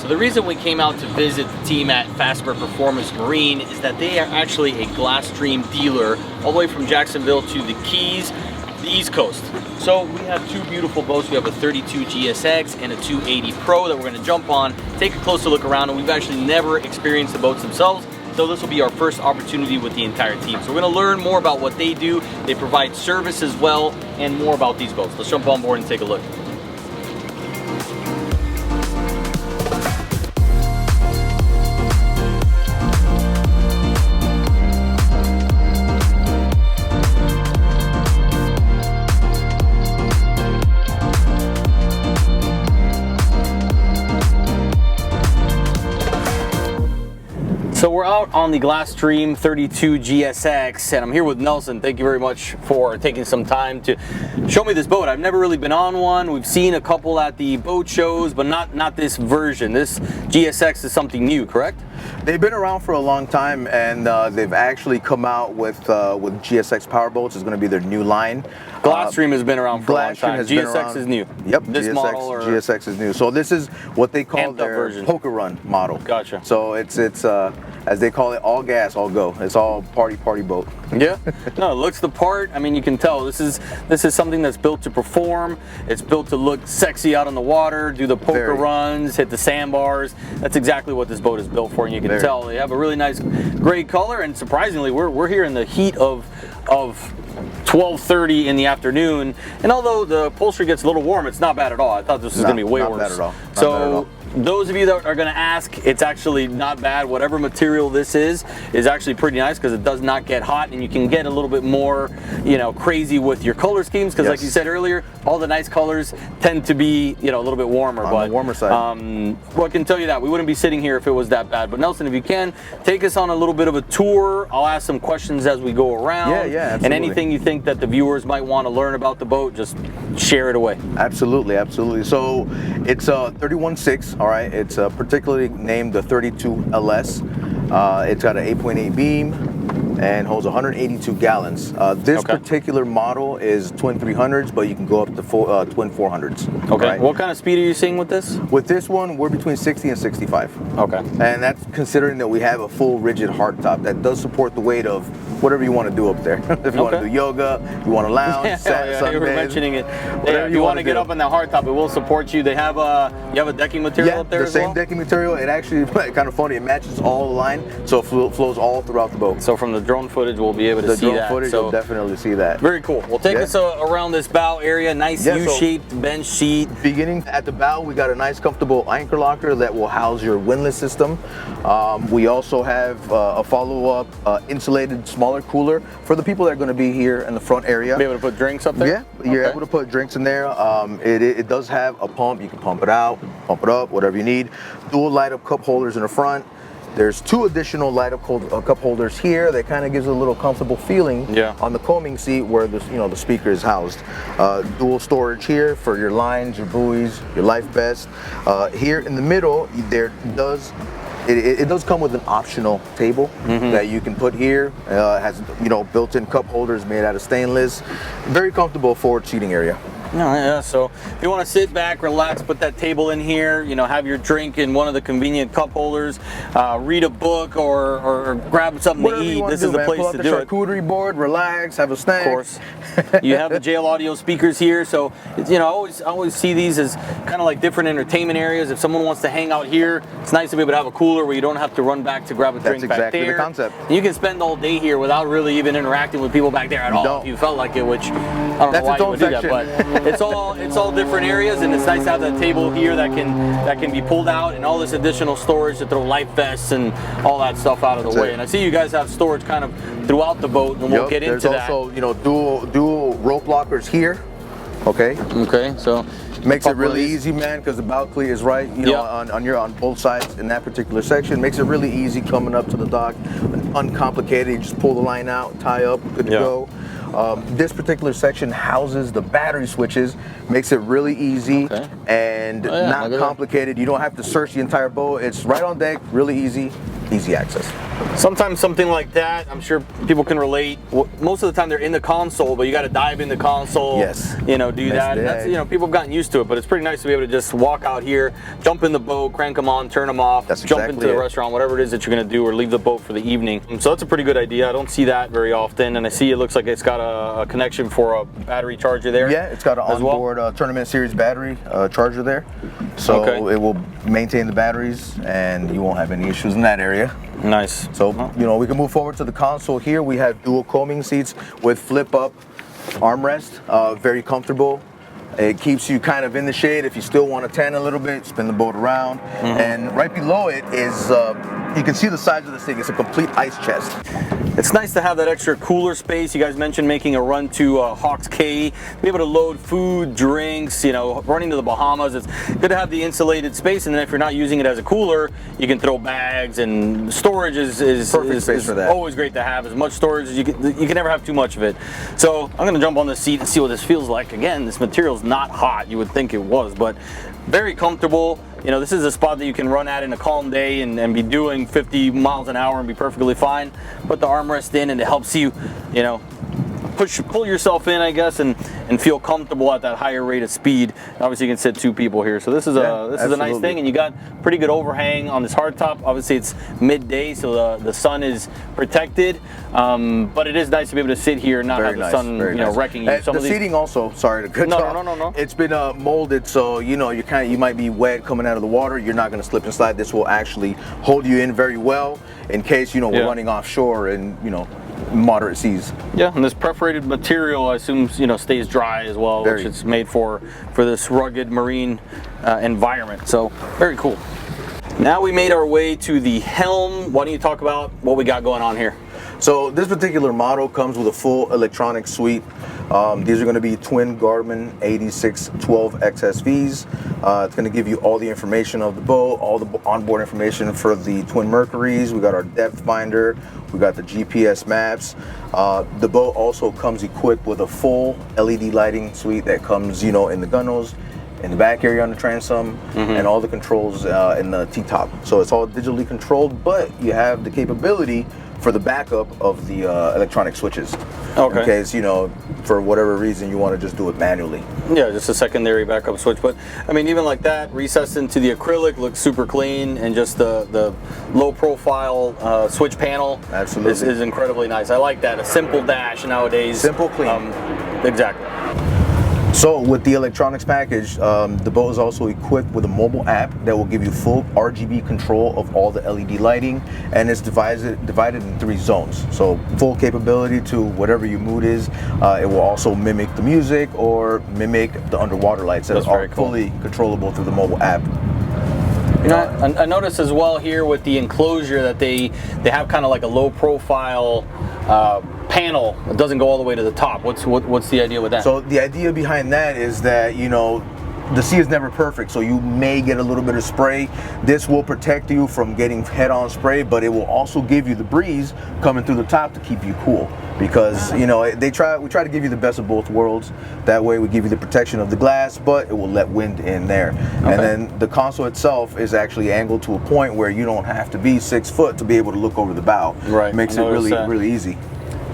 So the reason we came out to visit the team at Fassmer Performance Marine is that they are actually a glass stream dealer all the way from Jacksonville to the Keys, the East Coast. So we have two beautiful boats. We have a 32 GSX and a 280 Pro that we're going to jump on, take a closer look around, and we've actually never experienced the boats themselves. So this will be our first opportunity with the entire team. So we're going to learn more about what they do. They provide service as well, and more about these boats. Let's jump on board and take a look. So we're out on the Glasstream 32 GSX, and I'm here with Nelson. Thank you very much for taking some time to show me this boat. I've never really been on one. We've seen a couple at the boat shows, but not this version. This GSX is something new, correct? They've been around for a long time, and they've actually come out with GSX powerboats. It's going to be their new line. Glasstream has been around for a long time. GSX is new. Yep, this model or GSX is new. So this is what they call their version. poker run model. Gotcha. So it's as they call it, all gas, all go. It's all party boat. Yeah. No, it looks the part. I mean, you can tell this is something that's built to perform. It's built to look sexy out on the water, do the poker runs, hit the sandbars. That's exactly what this boat is built for, and you can tell they have a really nice gray color. And surprisingly, we're here in the heat of 12:30 in the afternoon, and although the upholstery gets a little warm, it's not bad at all. I thought this was going to be way worse. Not bad at all. So those of you that are going to ask, it's actually not bad. Whatever material this is actually pretty nice because it does not get hot, and you can get a little bit more, crazy with your color schemes because, like you said earlier, all the nice colors tend to be, a little bit warmer. On the warmer side. Well, I can tell you that we wouldn't be sitting here if it was that bad. But Nelson, if you can, take us on a little bit of a tour. I'll ask some questions as we go around. Yeah, absolutely. And anything you think that the viewers might want to learn about the boat, just share it away. Absolutely. So it's a 31.6. All right. It's particularly named the 32 LS. It's got an 8.8 beam and holds 182 gallons. This particular model is twin 300s, but you can go up to twin 400s. Okay. Right? What kind of speed are you seeing with this? With this one, we're between 60 and 65. Okay. And that's considering that we have a full rigid hardtop that does support the weight of whatever you want to do up there. If you want to do yoga, you want to lounge, sunbathe, you were mentioning it. If you want to get up on that hardtop, it will support you. They have you have a decking material up there as well? Yeah, the same decking material. It actually, kind of funny, it matches all the line, so it flows all throughout the boat. So from the drone footage, we'll be able to see that. The drone footage, you'll definitely see that. Very cool. Well, take us around this bow area. Nice U-shaped bench seat. Beginning at the bow, we got a nice comfortable anchor locker that will house your windlass system. We also have a follow-up insulated smaller cooler for the people that are going to be here in the front area. Be able to put drinks up there? Yeah, you're able to put drinks in there. It does have a pump. You can pump it out, pump it up, whatever you need. Dual light-up cup holders in the front. There's two additional light-up cup holders here that kind of gives a little comfortable feeling on the coaming seat where the speaker is housed. Dual storage here for your lines, your buoys, your life vest. Here in the middle, it does come with an optional table that you can put here. It has built-in cup holders made out of stainless. Very comfortable forward seating area. So if you want to sit back, relax, put that table in here, have your drink in one of the convenient cup holders, read a book or grab something to eat, this is the place to do it. Charcuterie board, relax, have a snack. Of course. You have the JL audio speakers here, so I always see these as kind of like different entertainment areas. If someone wants to hang out here, it's nice to be able to have a cooler where you don't have to run back to grab a drink back there. That's exactly the concept. You can spend all day here without really even interacting with people back there at all if you felt like it, which I don't know why you would do that, but it's all different areas, and it's nice to have that table here that can be pulled out, and all this additional storage to throw life vests and all that stuff out of the way. And I see you guys have storage kind of throughout the boat, and we'll get into that. There's also dual rope lockers here. Okay, so makes it really easy, man, because the bow cleat is right, on both sides in that particular section. Makes it really easy coming up to the dock, uncomplicated. You just pull the line out, tie up, good to go. This particular section houses the battery switches, makes it really easy and not complicated. You don't have to search the entire boat. It's right on deck, really easy access. Sometimes something like that, I'm sure people can relate. Most of the time they're in the console, but you got to dive in the console. Yes. You know, do that. That's, you know, people have gotten used to it, but it's pretty nice to be able to just walk out here, jump in the boat, crank them on, turn them off, jump into the restaurant, whatever it is that you're going to do, or leave the boat for the evening. So that's a pretty good idea. I don't see that very often, and I see it looks like it's got a connection for a battery charger there. Yeah, it's got an onboard Tournament Series battery charger there, so it will maintain the batteries, and you won't have any issues in that area. Nice. So, you know, we can move forward to the console here. We have dual coaming seats with flip-up armrest, very comfortable. It keeps you kind of in the shade. If you still want to tan a little bit, spin the boat around. And right below it is, you can see the size of this thing. It's a complete ice chest. It's nice to have that extra cooler space. You guys mentioned making a run to Hawks Cay, be able to load food, drinks, you know, running to the Bahamas. It's good to have the insulated space, and then if you're not using it as a cooler, you can throw bags, and storage is perfect space for that. Always great to have. As much storage as you can never have too much of it. So I'm gonna jump on this seat and see what this feels like. Again, this material's not hot. You would think it was, but very comfortable. You know, this is a spot that you can run at in a calm day and be doing 50 miles an hour and be perfectly fine. Put the armrest in, and it helps you, you know, pull yourself in, I guess, and feel comfortable at that higher rate of speed. Obviously, you can sit two people here, so this is a nice thing. And you got pretty good overhang on this hardtop. Obviously, it's midday, so the sun is protected. But it is nice to be able to sit here and not have the sun, wrecking you. The seating also, sorry to cut you off. No. It's been molded, so you know you might be wet coming out of the water. You're not going to slip and slide. This will actually hold you in very well in case we're running offshore and moderate seas. Yeah, and this perforated material, I assume, stays dry as well, which it's made for this rugged marine environment. So very cool. Now we made our way to the Helm. Why don't you talk about what we got going on here? So this particular model comes with a full electronic suite. These are going to be twin Garmin 8612 XSVs. It's going to give you all the information of the boat, all the onboard information for the twin Mercuries. We got our depth finder. We got the GPS maps. The boat also comes equipped with a full LED lighting suite that comes, in the gunnels, in the back area on the transom, and all the controls in the T-top. So it's all digitally controlled, but you have the capability for the backup of the electronic switches. Okay. In case, for whatever reason you want to just do it manually. Yeah, just a secondary backup switch. But I mean, even like that, recessed into the acrylic, looks super clean, and just the low profile switch panel is incredibly nice. I like that. A simple dash nowadays. Simple, clean. Exactly. So with the electronics package, the boat is also equipped with a mobile app that will give you full RGB control of all the LED lighting, and it's divided in 3 zones. So full capability to whatever your mood is. It will also mimic the music or mimic the underwater lights that are fully controllable through the mobile app. I noticed as well here with the enclosure that they have kind of like a low profile panel. It doesn't go all the way to the top. What's the idea with that? So the idea behind that is that the sea is never perfect, so you may get a little bit of spray. This will protect you from getting head-on spray, but it will also give you the breeze coming through the top to keep you cool. Because we try to give you the best of both worlds. That way we give you the protection of the glass, but it will let wind in there. And then the console itself is actually angled to a point where you don't have to be 6 foot to be able to look over the bow. Right. Makes it really easy.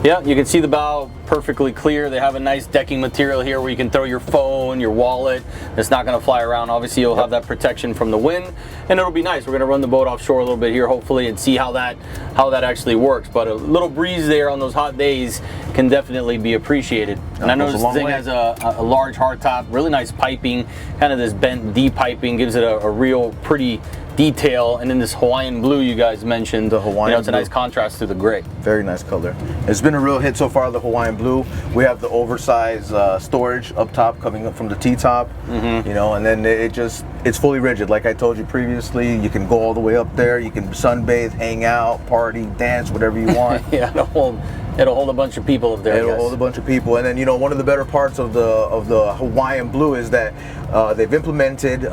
Yeah, you can see the bow perfectly clear. They have a nice decking material here where you can throw your phone, your wallet. It's not going to fly around. Obviously, you'll have that protection from the wind, and it'll be nice. We're going to run the boat offshore a little bit here, hopefully, and see how that actually works. But a little breeze there on those hot days can definitely be appreciated. And I noticed this thing has a large hardtop, really nice piping, kind of this bent D piping, gives it a real pretty detail. And then this Hawaiian blue you guys mentioned, the Hawaiian it's a nice contrast to the gray. Very nice color. It's been a real hit so far, the Hawaiian blue. We have the oversized storage up top coming up from the T-top, and then it's fully rigid. Like I told you previously, you can go all the way up there. You can sunbathe, hang out, party, dance, whatever you want. Yeah, it'll hold a bunch of people up there. It'll hold a bunch of people, and then one of the better parts of the Hawaiian blue is that they've implemented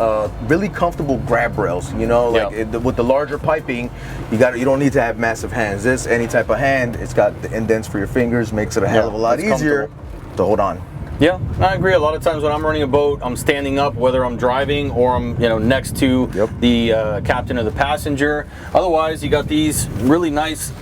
really comfortable grab rails. With the larger piping, you don't need to have massive hands. Any type of hand, it's got the indents for your fingers, makes it a hell of a lot easier to hold on. Yeah, I agree. A lot of times when I'm running a boat, I'm standing up, whether I'm driving or I'm next to the captain or the passenger. Otherwise, you got these really nice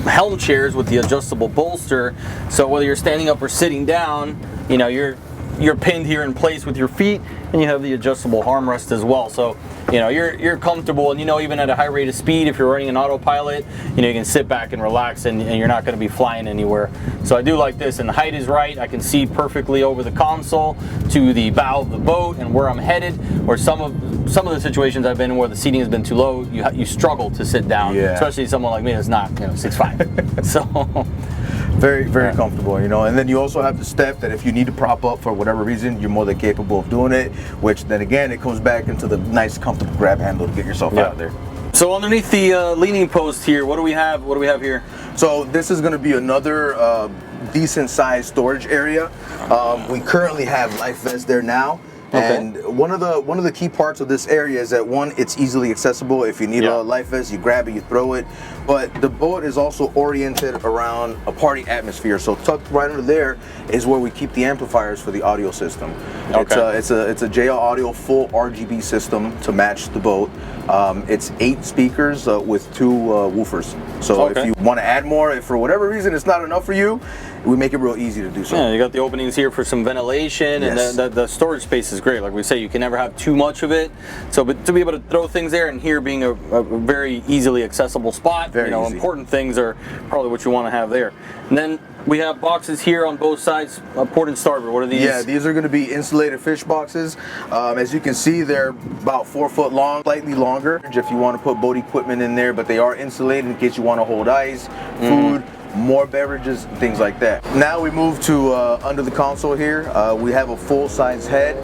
Helm chairs with the adjustable bolster. So whether you're standing up or sitting down, you're pinned here in place with your feet, and you have the adjustable armrest as well. So you're comfortable, and even at a high rate of speed, if you're running an autopilot, you can sit back and relax, and you're not going to be flying anywhere. So I do like this, and the height is right. I can see perfectly over the console to the bow of the boat and where I'm headed. Or some of the situations I've been in where the seating has been too low, you struggle to sit down, especially someone like me that's not 6'5". So. Very, very comfortable, and then you also have the step that if you need to prop up for whatever reason, you're more than capable of doing it, which then again, it comes back into the nice, comfortable grab handle to get yourself out of there. So underneath the leaning post here, what do we have? What do we have here? So this is going to be another decent sized storage area. We currently have life vests there now. And one of the key parts of this area is that, one, it's easily accessible. If you need a life vest, you grab it, you throw it. But the boat is also oriented around a party atmosphere. So tucked right under there is where we keep the amplifiers for the audio system. It's a JL Audio full RGB system to match the boat. It's 8 speakers with 2 woofers. So if you want to add more, if for whatever reason it's not enough for you, we make it real easy to do so. Yeah, you got the openings here for some ventilation, and the storage space is great. Like we say, you can never have too much of it. So, but to be able to throw things there, and here being a very easily accessible spot, very easy. Important things are probably what you want to have there. And then we have boxes here on both sides, port and starboard. What are these? Yeah, these are going to be insulated fish boxes. As you can see, they're about 4 foot long, slightly longer if you want to put boat equipment in there, but they are insulated in case you want to hold ice, food, more beverages, things like that. Now we move to under the console here. We have a full-size head.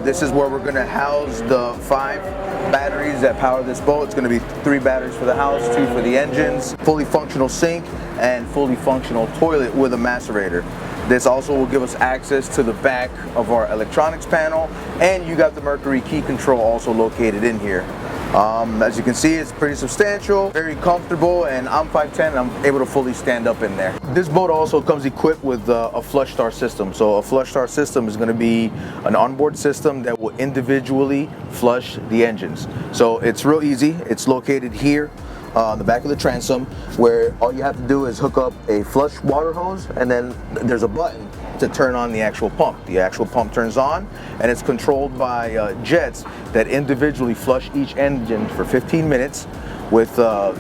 This is where we're going to house the 5 batteries that power this boat. It's going to be 3 batteries for the house, 2 for the engines, fully functional sink, and fully functional toilet with a macerator. This also will give us access to the back of our electronics panel, and you got the Mercury key control also located in here. As you can see, it's pretty substantial, very comfortable, and I'm 5'10", and I'm able to fully stand up in there. This boat also comes equipped with a flush start system. So a flush start system is going to be an onboard system that will individually flush the engines. So it's real easy. It's located here on the back of the transom, where all you have to do is hook up a flush water hose, and then there's a button to turn on the actual pump. The actual pump turns on, and it's controlled by jets that individually flush each engine for 15 minutes with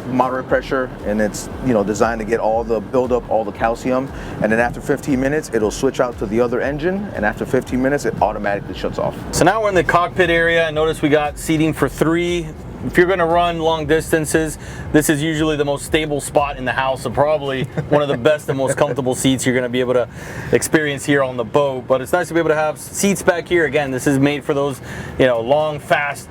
moderate pressure, and it's designed to get all the buildup, all the calcium, and then after 15 minutes it'll switch out to the other engine, and after 15 minutes it automatically shuts off. So now we're in the cockpit area. I notice we got seating for 3. If you're going to run long distances, this is usually the most stable spot in the house, so probably one of the best and most comfortable seats you're going to be able to experience here on the boat. But it's nice to be able to have seats back here. Again, this is made for those, long, fast.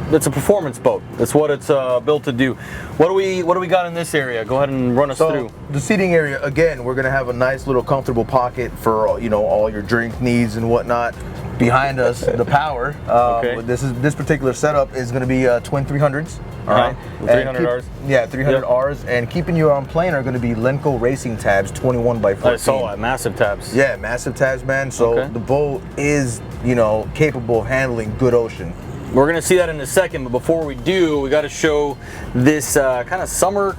It's a performance boat. That's what it's built to do. What do we got in this area? Go ahead and run us through. The seating area, again, we're going to have a nice little comfortable pocket for all your drink needs and whatnot. Behind us, the power. This particular setup is going to be twin 300s. All right, 300Rs. Yeah, 300Rs, and keeping you on plane are going to be Lenco racing tabs, 21x14. I saw that, massive tabs. Yeah, massive tabs, man. So the boat is, capable of handling good ocean. We're going to see that in a second, but before we do, we got to show this kind of summer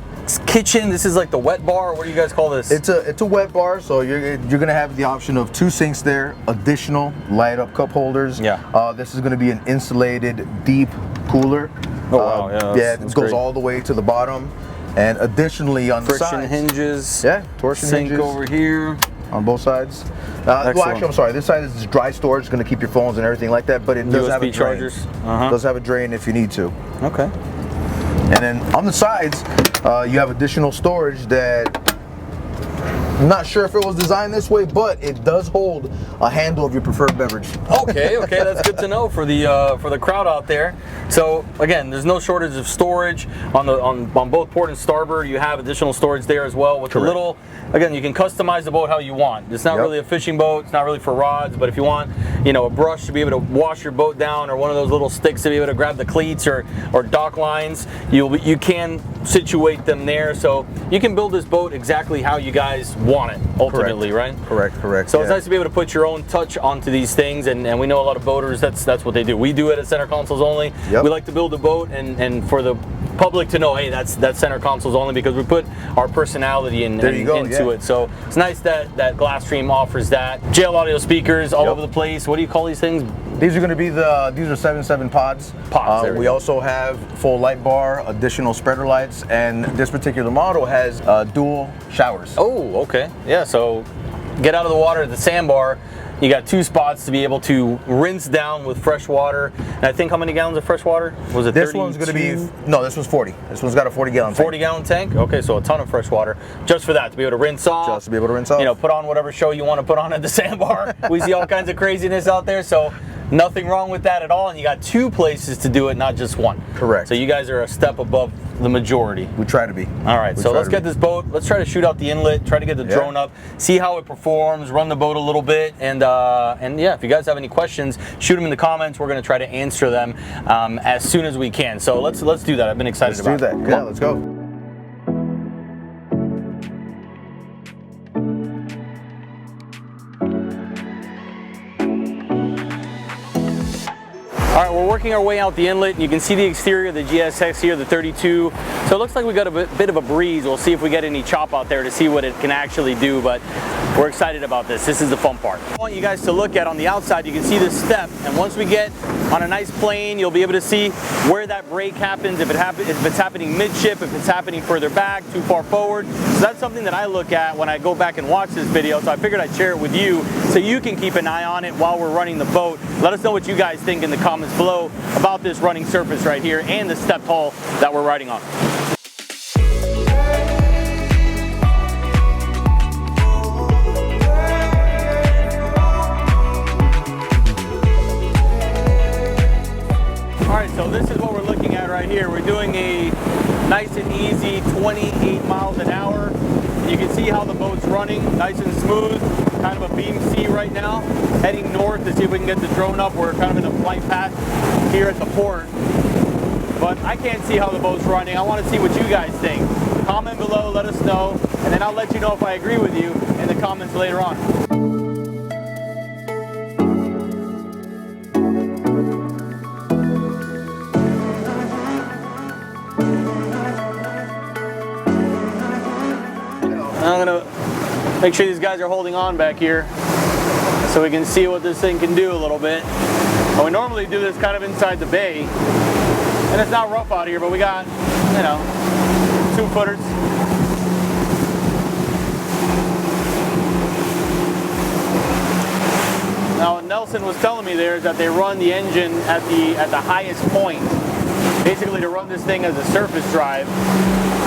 kitchen. This is like the wet bar. What do you guys call this? It's a wet bar, so you're gonna have the option of 2 sinks there, additional light up cup holders. Yeah. This is gonna be an insulated deep cooler. Oh wow, yeah. It goes all the way to the bottom, and additionally on the sides, torsion hinges. Yeah, torsion sink hinges over here on both sides. Well, actually, I'm sorry. This side is dry storage. It's gonna keep your phones and everything like that, but it does have a drain. chargers. It does have a drain if you need to. Okay. And then on the sides, you have additional storage that I'm not sure if it was designed this way, but it does hold a handle of your preferred beverage. Okay, that's good to know for the crowd out there. So again, there's no shortage of storage on both port and starboard. You have additional storage there as well with a little. Again, you can customize the boat how you want. It's not really a fishing boat. It's not really for rods, but if you want, a brush to be able to wash your boat down, or one of those little sticks to be able to grab the cleats or dock lines, you can situate them there. So you can build this boat exactly how you guys want it, ultimately, right? Correct. So it's nice to be able to put your own touch onto these things, and we know a lot of boaters, that's what they do. We do it at Center Consoles Only. Yep. We like to build a boat and for the public to know, hey, that's Center Consoles Only, because we put our personality into it. So it's nice that Glasstream offers that. JL audio speakers all over the place. What do you call these things? These are going to be these are 7.7 pods. We also have full light bar, additional spreader lights, and this particular model has dual showers. Oh, okay. Yeah, so get out of the water at the sandbar. You got 2 spots to be able to rinse down with fresh water. And I think how many gallons of fresh water? Was it 32? This one's going to be, no, this one's 40. This one's got a 40-gallon tank. 40-gallon tank? Okay, so a ton of fresh water. Just for that, to be able to rinse off. Just to be able to rinse off. You know, put on whatever show you want to put on at the sandbar. We see all kinds of craziness out there, so nothing wrong with that at all. And you got 2 places to do it, not just one. Correct. So you guys are a step above the majority. We try to be. All right, so let's get this boat. Let's try to shoot out the inlet, try to get the drone up, see how it performs, run the boat a little bit, and yeah, if you guys have any questions, shoot them in the comments. We're going to try to answer them as soon as we can. So let's do that. I've been excited about it. Let's do that. Yeah, let's go. All right, we're working our way out the inlet, and you can see the exterior of the GSX here, the 32. So it looks like we got a bit of a breeze. We'll see if we get any chop out there to see what it can actually do, but we're excited about this. This is the fun part. I want you guys to look at on the outside, you can see this step, and once we get on a nice plane, you'll be able to see where that break happens, if it's happening midship, if it's happening further back, too far forward. So that's something that I look at when I go back and watch this video, so I figured I'd share it with you so you can keep an eye on it while we're running the boat. Let us know what you guys think in the comments below about this running surface right here and the stepped hull that we're riding on. Alright, so this is what we're looking at right here. We're doing a nice and easy 28 miles an hour. You can see how the boat's running, nice and smooth, kind of a beam C right now. Heading north to see if we can get the drone up. We're kind of in a flight path here at the port. But I can't see how the boat's running. I want to see what you guys think. Comment below, let us know, and then I'll let you know if I agree with you in the comments later on. I'm gonna make sure these guys are holding on back here so we can see what this thing can do a little bit. And we normally do this kind of inside the bay, and it's not rough out here, but we got, you know, 2-footers. Now what Nelson was telling me there is that they run the engine at the highest point, basically to run this thing as a surface drive.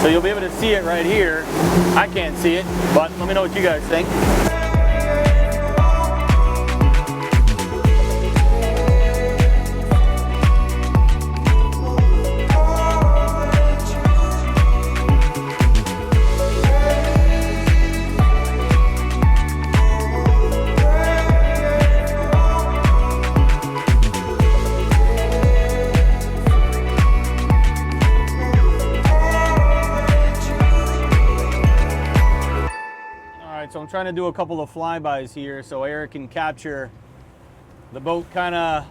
So you'll be able to see it right here. I can't see it, but let me know what you guys think. So I'm trying to do a couple of flybys here so Eric can capture the boat kind of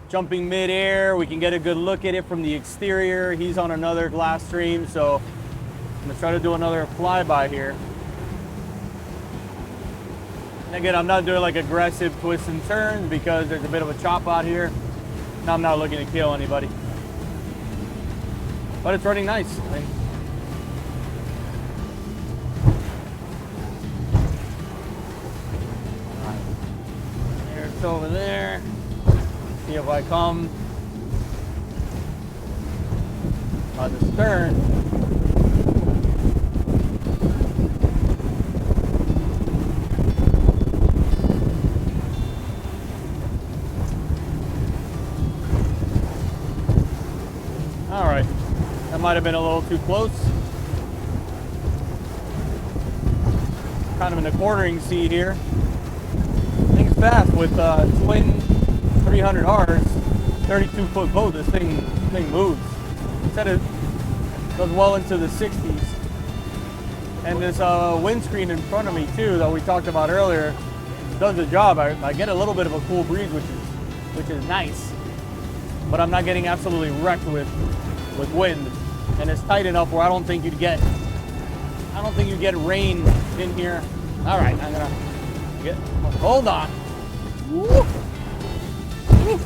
jumping mid-air. We can get a good look at it from the exterior. He's on another Glasstream, so I'm going to try to do another flyby here. And again, I'm not doing like aggressive twists and turns because there's a bit of a chop out here. I'm not looking to kill anybody. But it's running nice. Over there, see if I come on the stern. All right, that might have been a little too close. Kind of in a quartering seat here. Fast with twin 300Rs, 32-foot boat. This thing moves. Instead of Does well into the 60s. And this windscreen in front of me too, that we talked about earlier, does the job. I get a little bit of a cool breeze, which is nice, but I'm not getting absolutely wrecked with wind, and it's tight enough where I don't think you'd get rain in here. All right, I'm gonna hold on. Woo. Woo.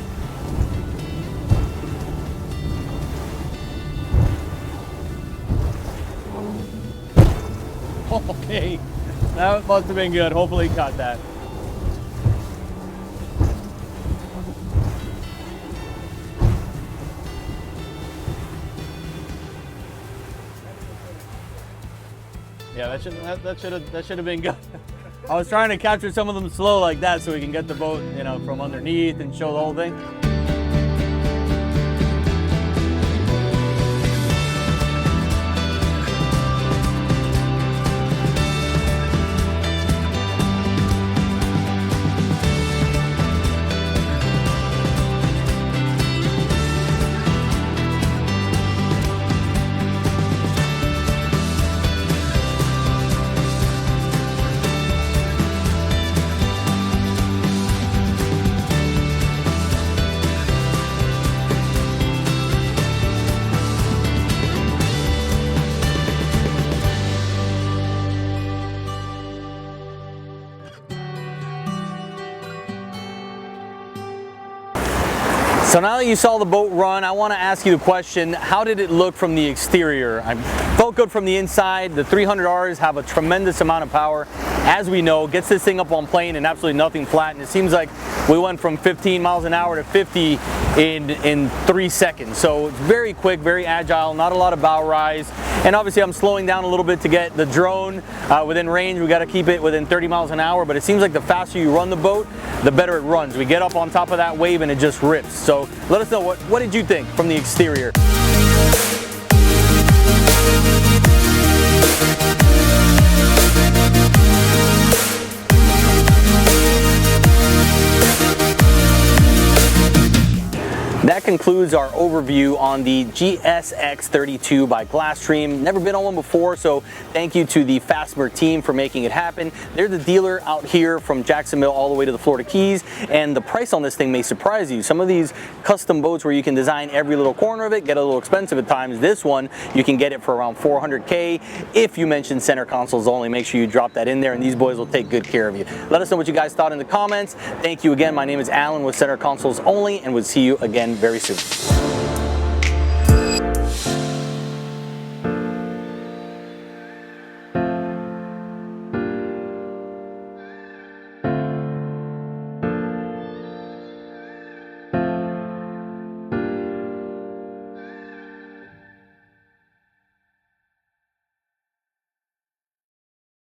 Okay, that must have been good. Hopefully he caught that. Yeah, that should have been good. I was trying to capture some of them slow like that so we can get the boat, you know, from underneath and show the whole thing. So now that you saw the boat run, I want to ask you the question, how did it look from the exterior? I felt good from the inside. The 300Rs have a tremendous amount of power. As we know, gets this thing up on plane and absolutely nothing flat. And it seems like we went from 15 miles an hour to 50 in 3 seconds. So it's very quick, very agile, not a lot of bow rise. And obviously I'm slowing down a little bit to get the drone within range. We got to keep it within 30 miles an hour, but it seems like the faster you run the boat, the better it runs. We get up on top of that wave and it just rips. So let us know, what did you think from the exterior? That concludes our overview on the GSX 32 by Glasstream. Never been on one before, so thank you to the Fassmer team for making it happen. They're the dealer out here from Jacksonville all the way to the Florida Keys, and the price on this thing may surprise you. Some of these custom boats where you can design every little corner of it get a little expensive at times. This one, you can get it for around $400K. If you mention center consoles only, make sure you drop that in there, and these boys will take good care of you. Let us know what you guys thought in the comments. Thank you again. My name is Alan with Center Consoles Only, and we'll see you again very soon.